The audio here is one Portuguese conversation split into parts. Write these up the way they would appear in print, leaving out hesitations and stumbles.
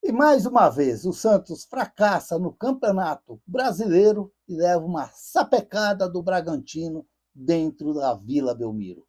E mais uma vez, o Santos fracassa no Campeonato Brasileiro e leva uma sapecada do Bragantino dentro da Vila Belmiro.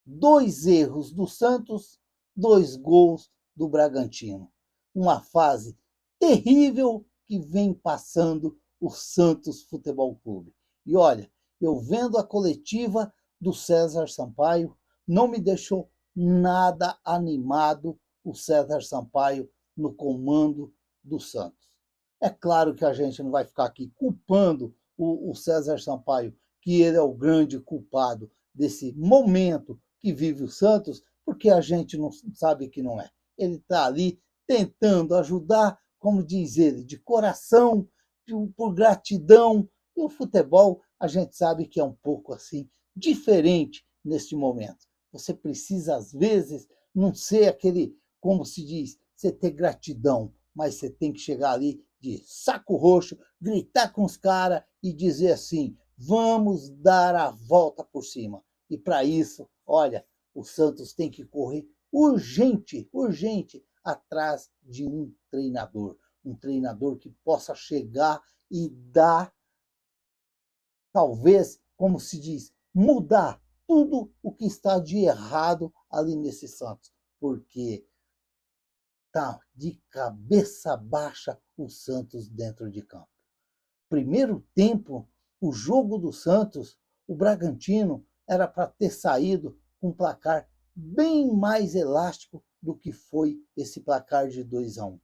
2 erros do Santos, 2 gols do Bragantino. Uma fase terrível que vem passando o Santos Futebol Clube. E olha, eu vendo a coletiva do César Sampaio, não me deixou nada animado o César Sampaio no comando do Santos. É claro que a gente não vai ficar aqui culpando o César Sampaio, que ele é o grande culpado desse momento que vive o Santos, porque a gente não sabe que não é. Ele está ali tentando ajudar, como diz ele, de coração, por gratidão. E o futebol, a gente sabe que é um pouco assim, diferente neste momento. Você precisa, às vezes, não ser aquele, como se diz, você ter gratidão, mas você tem que chegar ali de saco roxo, gritar com os caras e dizer assim: vamos dar a volta por cima. E para isso, olha, o Santos tem que correr urgente, urgente, atrás de um treinador que possa chegar e dar, talvez, como se diz, mudar tudo o que está de errado ali nesse Santos, porque tá de cabeça baixa o Santos dentro de campo. Primeiro tempo, o jogo do Santos, o Bragantino era para ter saído com um placar bem mais elástico do que foi esse placar de 2-1.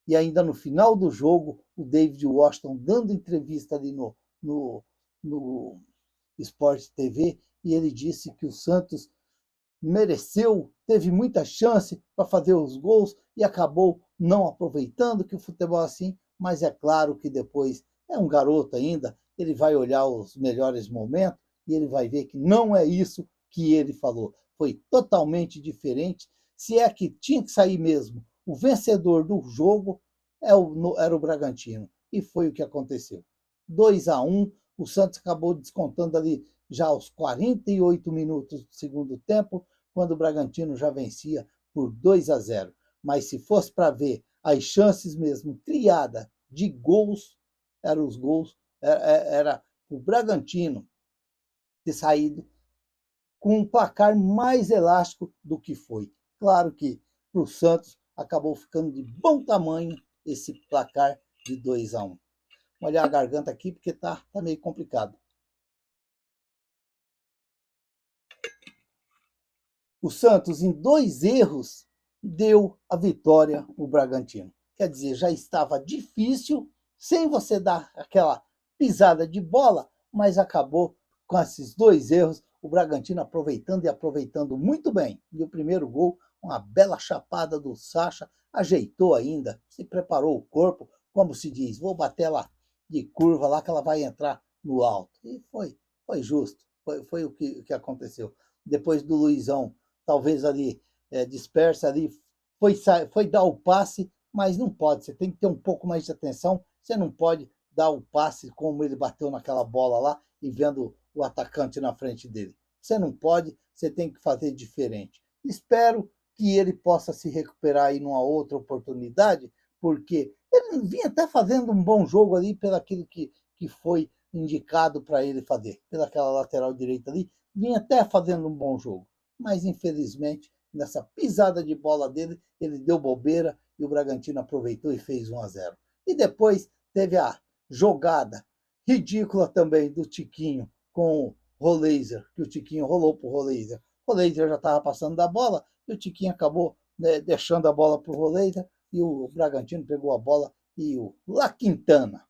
E ainda no final do jogo, o David Washington dando entrevista ali no Sport TV, e ele disse que o Santos mereceu, teve muita chance para fazer os gols e acabou não aproveitando, que o futebol é assim, mas é claro que depois é um garoto ainda, ele vai olhar os melhores momentos e ele vai ver que não é isso que ele falou. Foi totalmente diferente. Se é que tinha que sair mesmo, o vencedor do jogo era o Bragantino. E foi o que aconteceu. 2-1, o Santos acabou descontando ali já aos 48 minutos do segundo tempo, quando o Bragantino já vencia por 2-0. Mas se fosse para ver as chances mesmo criadas de gols, eram os gols, era o Bragantino ter saído com um placar mais elástico do que foi. Claro que para o Santos acabou ficando de bom tamanho esse placar de 2-1. Vou olhar a garganta aqui porque tá meio complicado. O Santos, em 2 erros, deu a vitória ao Bragantino. Quer dizer, já estava difícil, sem você dar aquela pisada de bola, mas acabou com esses 2 erros, o Bragantino aproveitando e aproveitando muito bem. E o primeiro gol, uma bela chapada do Sacha, ajeitou ainda, se preparou o corpo, como se diz, vou bater ela de curva lá que ela vai entrar no alto. E foi justo, foi o que aconteceu. Depois do Luizão, talvez ali dispersa ali, foi dar o passe, mas não pode, você tem que ter um pouco mais de atenção, você não pode dar o passe como ele bateu naquela bola lá e vendo o atacante na frente dele. Você não pode, você tem que fazer diferente. Espero que ele possa se recuperar aí numa outra oportunidade, porque ele vinha até fazendo um bom jogo ali pelaquilo que foi indicado para ele fazer, pelaquela lateral direita ali, vinha até fazendo um bom jogo. Mas infelizmente, nessa pisada de bola dele, ele deu bobeira e o Bragantino aproveitou e fez 1-0. E depois teve a jogada ridícula também do Tiquinho com o Roleiser, que o Tiquinho rolou para o Roleiser. O Roleiser já estava passando da bola e o Tiquinho acabou deixando a bola para o Roleiser e o Bragantino pegou a bola e o La Quintana.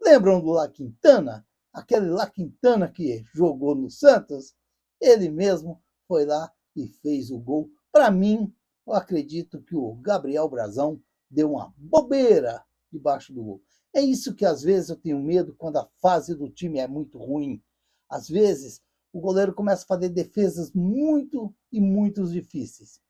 Lembram do La Quintana? Aquele La Quintana que jogou no Santos? Ele mesmo foi lá e fez o gol. Para mim, eu acredito que o Gabriel Brazão deu uma bobeira debaixo do gol. É isso que às vezes eu tenho medo quando a fase do time é muito ruim. Às vezes, o goleiro começa a fazer defesas muito e muito difíceis.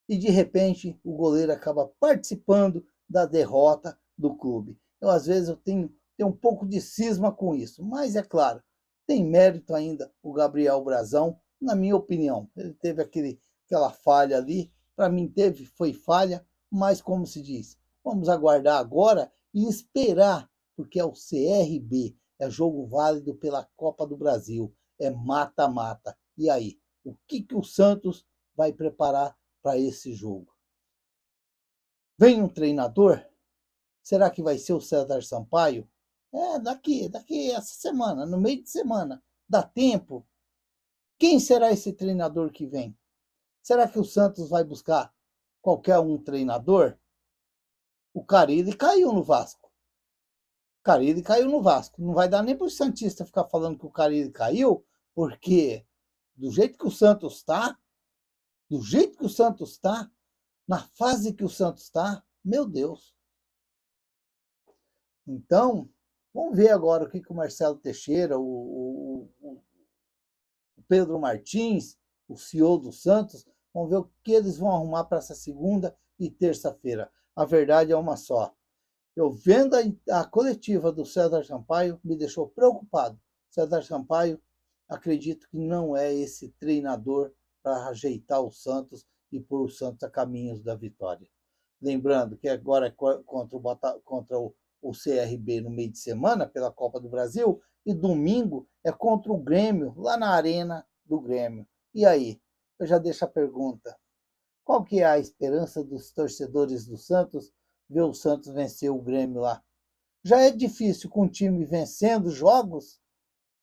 E de repente, o goleiro acaba participando da derrota do clube. Eu, às vezes, eu tenho um pouco de cisma com isso. Mas, é claro, tem mérito ainda o Gabriel Brazão, na minha opinião. Ele teve aquela falha ali. Para mim, foi falha, mas, como se diz, Vamos aguardar agora e esperar, porque é o CRB, é jogo válido pela Copa do Brasil, é mata-mata. E aí, o que o Santos vai preparar para esse jogo? Vem um treinador? Será que vai ser o César Sampaio? Daqui essa semana, no meio de semana. Dá tempo? Quem será esse treinador que vem? Será que o Santos vai buscar qualquer um treinador? O Carille caiu no Vasco. Carille caiu no Vasco. Não vai dar nem para o Santista ficar falando que o Carille caiu, porque do jeito que o Santos está, na fase que o Santos está, meu Deus. Então, vamos ver agora o que o Marcelo Teixeira, o Pedro Martins, o CEO do Santos, vamos ver o que eles vão arrumar para essa segunda e terça-feira. A verdade é uma só. Eu vendo a coletiva do César Sampaio, me deixou preocupado. César Sampaio, acredito que não é esse treinador para ajeitar o Santos e pôr o Santos a caminhos da vitória. Lembrando que agora é contra o CRB no meio de semana, pela Copa do Brasil, e domingo é contra o Grêmio, lá na Arena do Grêmio. E aí? Eu já deixo a pergunta. Qual que é a esperança dos torcedores do Santos ver o Santos vencer o Grêmio lá? Já é difícil com o time vencendo jogos?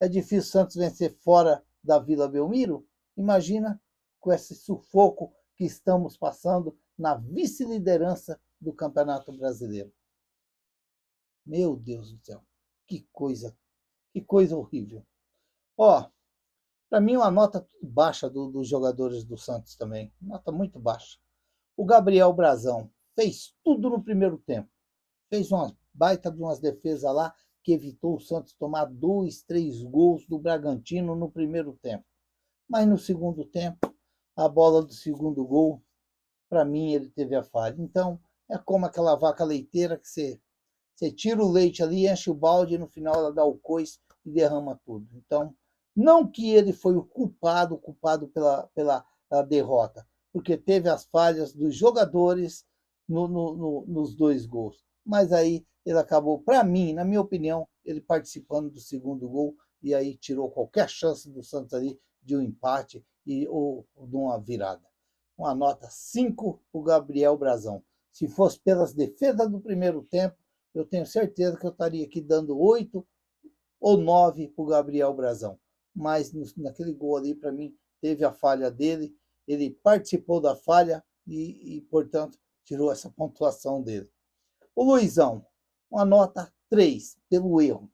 É difícil o Santos vencer fora da Vila Belmiro? Imagina com esse sufoco que estamos passando na vice-liderança do Campeonato Brasileiro. Meu Deus do céu, que coisa horrível. Ó, para mim uma nota baixa dos jogadores do Santos também, nota muito baixa. O Gabriel Brazão fez tudo no primeiro tempo, fez uma baita de umas defesas lá que evitou o Santos tomar 2, 3 gols do Bragantino no primeiro tempo. Mas no segundo tempo, a bola do segundo gol, para mim ele teve a falha. Então, é como aquela vaca leiteira que você tira o leite ali, enche o balde e no final ela dá o coice e derrama tudo. Então, não que ele foi o culpado pela derrota, porque teve as falhas dos jogadores nos 2 gols. Mas aí ele acabou, para mim, na minha opinião, ele participando do segundo gol e aí tirou qualquer chance do Santos ali de um empate ou de uma virada. Uma nota 5 para o Gabriel Brazão. Se fosse pelas defesas do primeiro tempo, eu tenho certeza que eu estaria aqui dando 8 ou 9 para o Gabriel Brazão. Mas naquele gol ali, para mim, teve a falha dele, ele participou da falha e, portanto, tirou essa pontuação dele. O Luizão, uma nota 3 pelo erro.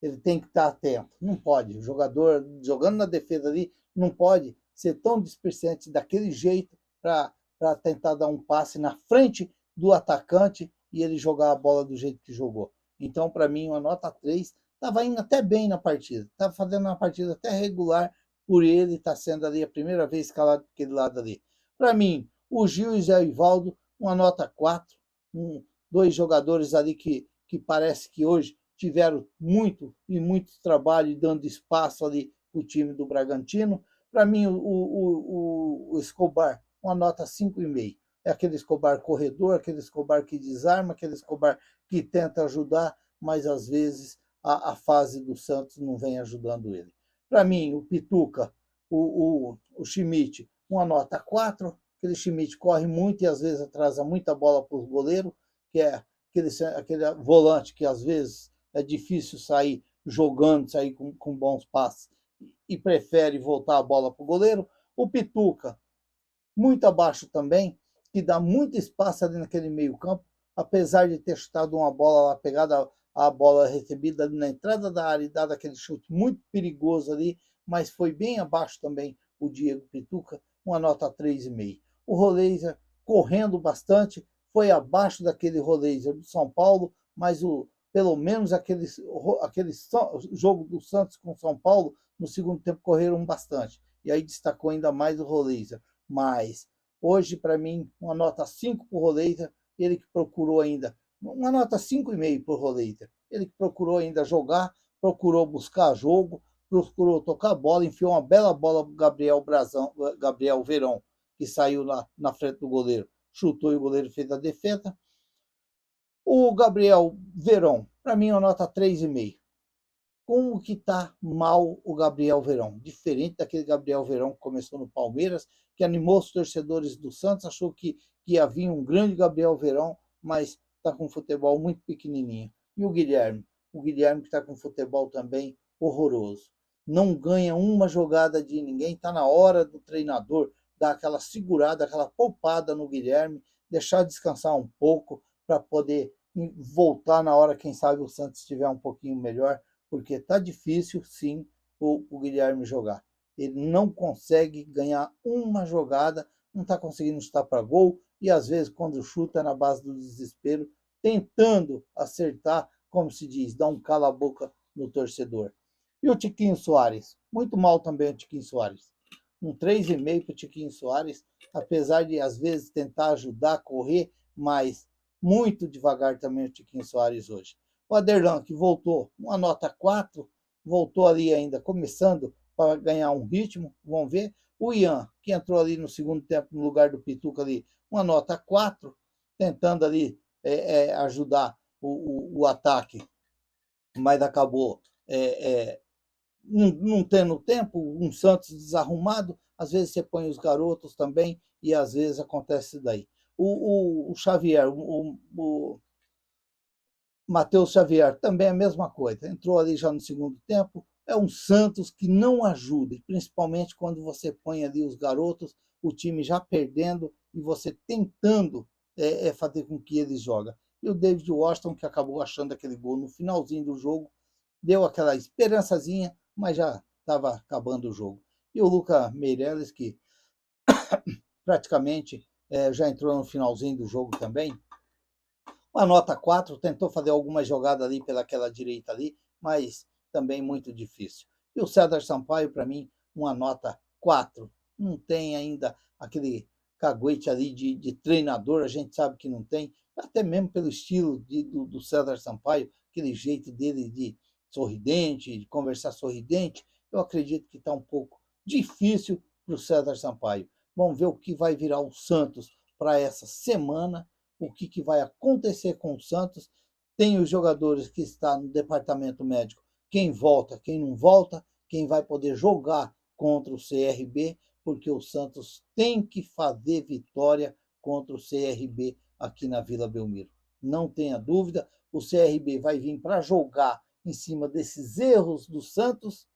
Ele tem que estar atento. Não pode. O jogador jogando na defesa ali não pode ser tão displicente daquele jeito para tentar dar um passe na frente do atacante e ele jogar a bola do jeito que jogou. Então, para mim, uma nota 3. Estava indo até bem na partida. Estava fazendo uma partida até regular por ele estar sendo ali a primeira vez escalado daquele lado ali. Para mim, o Gil e o Zé Ivaldo, uma nota 4. 2 jogadores ali que parece que hoje tiveram muito trabalho dando espaço ali para o time do Bragantino. Para mim, o Escobar, uma nota 5,5. É aquele Escobar corredor, aquele Escobar que desarma, aquele Escobar que tenta ajudar, mas às vezes a fase do Santos não vem ajudando ele. Para mim, o Pituca, o Schmidt, uma nota 4. Aquele Schmidt corre muito e às vezes atrasa muita bola para o goleiro, que é aquele volante que às vezes é difícil sair jogando, sair com bons passes e prefere voltar a bola para o goleiro. O Pituca, muito abaixo também, que dá muito espaço ali naquele meio campo, apesar de ter chutado uma bola lá, pegada a bola recebida ali na entrada da área e dado aquele chute muito perigoso ali, mas foi bem abaixo também o Diego Pituca, uma nota 3,5. O Roleiser correndo bastante, foi abaixo daquele Roleiser do São Paulo, mas pelo menos aquele jogo do Santos com o São Paulo, no segundo tempo correram bastante. E aí destacou ainda mais o Roleiser. Mas hoje, para mim, uma nota 5 para o Roleiser, ele que procurou ainda, uma nota 5,5 para o Roleiser. Ele que procurou ainda jogar, procurou buscar jogo, procurou tocar bola, enfiou uma bela bola para o Gabriel Verão, que saiu na frente do goleiro, chutou e o goleiro fez a defesa. O Gabriel Veron, para mim, uma nota 3,5. Como que tá mal o Gabriel Veron? Diferente daquele Gabriel Veron que começou no Palmeiras, que animou os torcedores do Santos, achou que ia vir um grande Gabriel Veron, mas está com futebol muito pequenininho. E o Guilherme? O Guilherme que está com futebol também horroroso. Não ganha uma jogada de ninguém, está na hora do treinador dar aquela segurada, aquela poupada no Guilherme, deixar descansar um pouco para poder voltar na hora, quem sabe o Santos estiver um pouquinho melhor, porque está difícil, sim, o Guilherme jogar. Ele não consegue ganhar uma jogada, não está conseguindo chutar para gol, e às vezes, quando chuta, é na base do desespero, tentando acertar, como se diz, dar um cala-boca no torcedor. E o Tiquinho Soares? Muito mal também o Tiquinho Soares. Um 3,5 para o Tiquinho Soares, apesar de, às vezes, tentar ajudar a correr, mas muito devagar também o Tiquinho Soares hoje. O Aderlan, que voltou, uma nota 4, voltou ali ainda começando para ganhar um ritmo, vamos ver. O Ian, que entrou ali no segundo tempo no lugar do Pituca ali, uma nota 4, tentando ali ajudar o ataque, mas acabou não tendo tempo, um Santos desarrumado, às vezes você põe os garotos também, e às vezes acontece isso daí. O Xavier, o Matheus Xavier, também a mesma coisa. Entrou ali já no segundo tempo. É um Santos que não ajuda, principalmente quando você põe ali os garotos, o time já perdendo e você tentando fazer com que eles joguem. E o David Washington, que acabou achando aquele gol no finalzinho do jogo, deu aquela esperançazinha, mas já estava acabando o jogo. E o Lucas Meireles, que praticamente já entrou no finalzinho do jogo também, uma nota 4, tentou fazer alguma jogada ali pelaquela direita ali, mas também muito difícil. E o César Sampaio, para mim, uma nota 4. Não tem ainda aquele caguete ali de treinador, a gente sabe que não tem, até mesmo pelo estilo do César Sampaio, aquele jeito dele de sorridente, de conversar sorridente, eu acredito que está um pouco difícil para o César Sampaio. Vamos ver o que vai virar o Santos para essa semana, o que vai acontecer com o Santos. Tem os jogadores que estão no departamento médico, quem volta, quem não volta, quem vai poder jogar contra o CRB, porque o Santos tem que fazer vitória contra o CRB aqui na Vila Belmiro. Não tenha dúvida, o CRB vai vir para jogar em cima desses erros do Santos,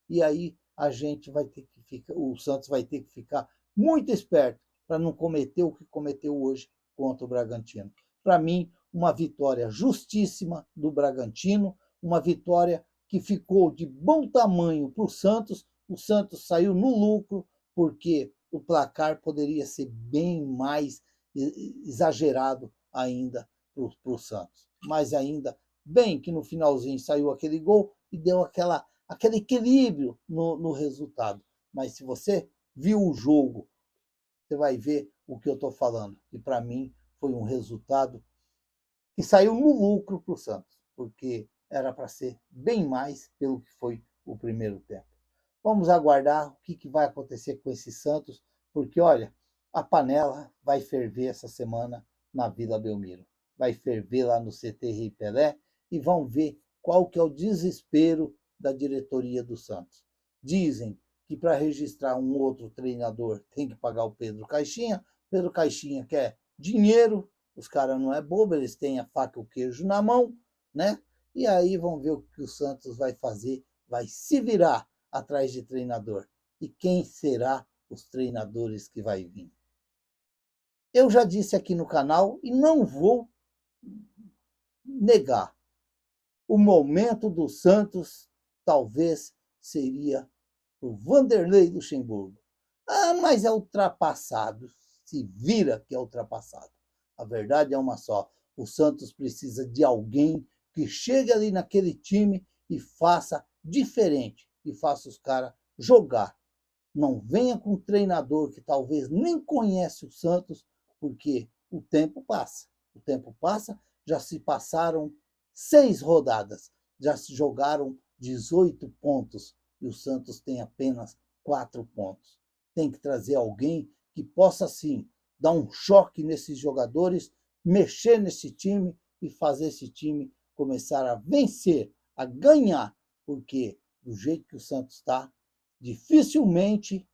e aí a gente vai ter que ficar, o Santos vai ter que ficar muito esperto para não cometer o que cometeu hoje contra o Bragantino. Para mim, uma vitória justíssima do Bragantino, uma vitória que ficou de bom tamanho para o Santos. O Santos saiu no lucro, porque o placar poderia ser bem mais exagerado ainda para o Santos. Mas ainda bem que no finalzinho saiu aquele gol e deu aquele equilíbrio no resultado. Mas se você viu o jogo, você vai ver o que eu estou falando. E para mim foi um resultado que saiu no lucro para o Santos, porque era para ser bem mais pelo que foi o primeiro tempo. Vamos aguardar o que vai acontecer com esse Santos, porque olha, a panela vai ferver essa semana na Vila Belmiro. Vai ferver lá no CT Rei Pelé e vão ver qual que é o desespero da diretoria do Santos. Dizem que para registrar um outro treinador tem que pagar o Pedro Caixinha. Pedro Caixinha quer dinheiro, os caras não é bobo, eles têm a faca e o queijo na mão, né? E aí vão ver o que o Santos vai fazer, vai se virar atrás de treinador. E quem será os treinadores que vai vir? Eu já disse aqui no canal e não vou negar. O momento do Santos talvez seria o Vanderlei Luxemburgo. Ah, mas é ultrapassado. Se vira que é ultrapassado. A verdade é uma só. O Santos precisa de alguém que chegue ali naquele time e faça diferente. E faça os caras jogar. Não venha com um treinador que talvez nem conhece o Santos, porque o tempo passa. O tempo passa, já se passaram 6 rodadas. Já se jogaram 18 pontos. E o Santos tem apenas 4 pontos. Tem que trazer alguém que possa, sim, dar um choque nesses jogadores mexer nesse time e fazer esse time começar a vencer, a ganhar, porque do jeito que o Santos está, dificilmente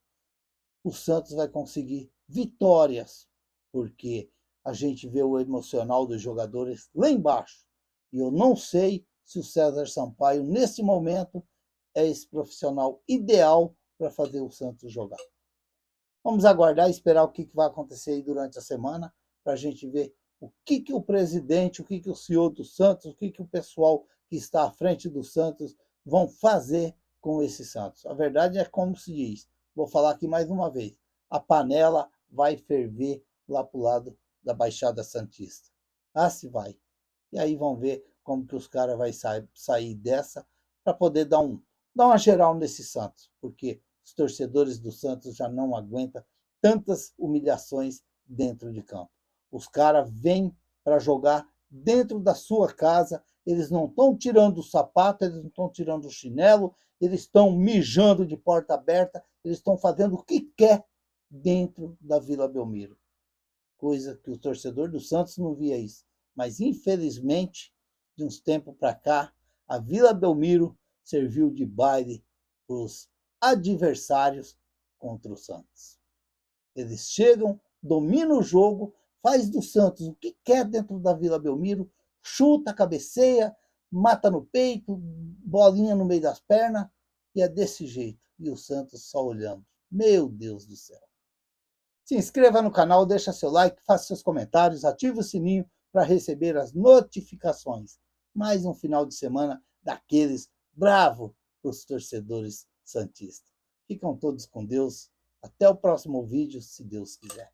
o Santos vai conseguir vitórias, porque a gente vê o emocional dos jogadores lá embaixo. E eu não sei se o César Sampaio, nesse momento, é esse profissional ideal para fazer o Santos jogar. Vamos aguardar e esperar o que vai acontecer aí durante a semana, para a gente ver o que o presidente, o que o CEO do Santos, o que o pessoal que está à frente do Santos vão fazer com esse Santos. A verdade é como se diz, vou falar aqui mais uma vez, a panela vai ferver lá para o lado da Baixada Santista. Ah, se vai. E aí vão ver como que os caras vão sair dessa para poder dar uma geral nesse Santos, porque os torcedores do Santos já não aguentam tantas humilhações dentro de campo. Os caras vêm para jogar dentro da sua casa, eles não estão tirando o sapato, eles não estão tirando o chinelo, eles estão mijando de porta aberta, eles estão fazendo o que quer dentro da Vila Belmiro. Coisa que o torcedor do Santos não via isso. Mas, infelizmente, de uns tempos para cá, a Vila Belmiro serviu de baile para os adversários contra o Santos. Eles chegam, dominam o jogo, faz do Santos o que quer dentro da Vila Belmiro, chuta, cabeceia, mata no peito, bolinha no meio das pernas, e é desse jeito. E o Santos só olhando. Meu Deus do céu. Se inscreva no canal, deixa seu like, faça seus comentários, ative o sininho para receber as notificações. Mais um final de semana daqueles bravo para os torcedores santistas. Ficam todos com Deus. Até o próximo vídeo, se Deus quiser.